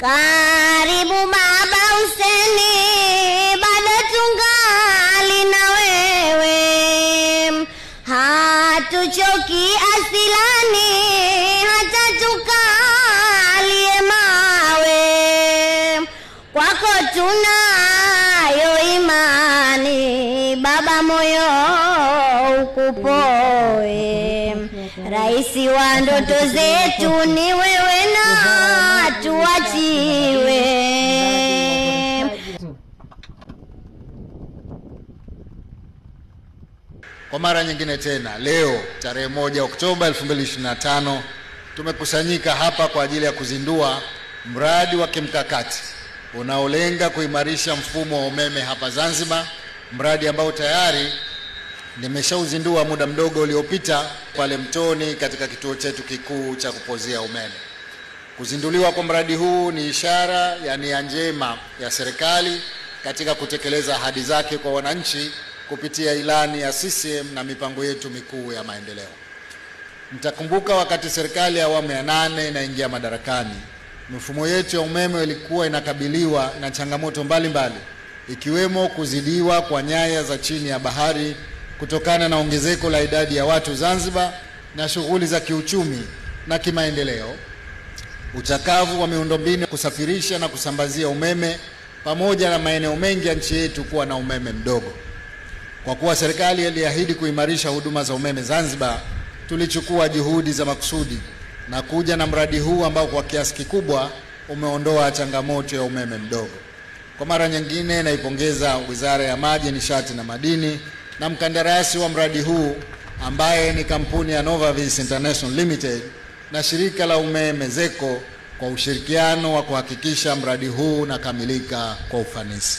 Karibu Baba Huseni, bado tungali na wewe, hatuchoki asilani hata tukalie mawe. Kwako tunayo imani Baba, moyo ukupoe. Raisi wa ndoto zetu ni wewe na tuachiwe. Kwa mara nyingine tena leo tarehe 1 Oktoba 2025 tumekusanyika hapa kwa ajili ya kuzindua mradi wa kimkakati unaolenga kuimarisha mfumo wa umeme hapa Zanzibar, mradi ambao tayari nimeshauzindua muda mdogo uliopita pale Mtoni katika kituo chetu kikuu cha kupozea umeme. Kuzinduliwa kwa mradi huu ni ishara ya nia njema ya serikali katika kutekeleza ahadi zake kwa wananchi kupitia ilani ya CCM na mipango yetu mikuu ya maendeleo. Mtakumbuka wakati serikali ya awamu ya 8 inaingia madarakani, mifumo yetu ya umeme ilikuwa inakabiliwa na changamoto mbalimbali, ikiwemo kuzidiwa kwa nyaya za chini ya bahari kutokana na ongezeko la idadi ya watu Zanzibar na shughuli za kiuchumi na kimaendeleo, uchakavu wa miundombinu kusafirisha na kusambazia umeme, pamoja na maeneo mengi ya nchi yetu kuwa na umeme mdogo. Kwa kuwa serikali iliahidi kuimarisha huduma za umeme Zanzibar, tulichukua juhudi za makusudi na kuja na mradi huu ambao kwa kiasi kikubwa umeondoa changamoto ya umeme mdogo. Kwa mara nyingine naipongeza Wizara ya Maji, Nishati na Madini na mkandarasi wa mradi huu ambaye ni kampuni ya Novavis International Limited na shirika la umeme ZECO kwa ushirikiano wa kuhakikisha mradi huu unakamilika kwa ufanisi.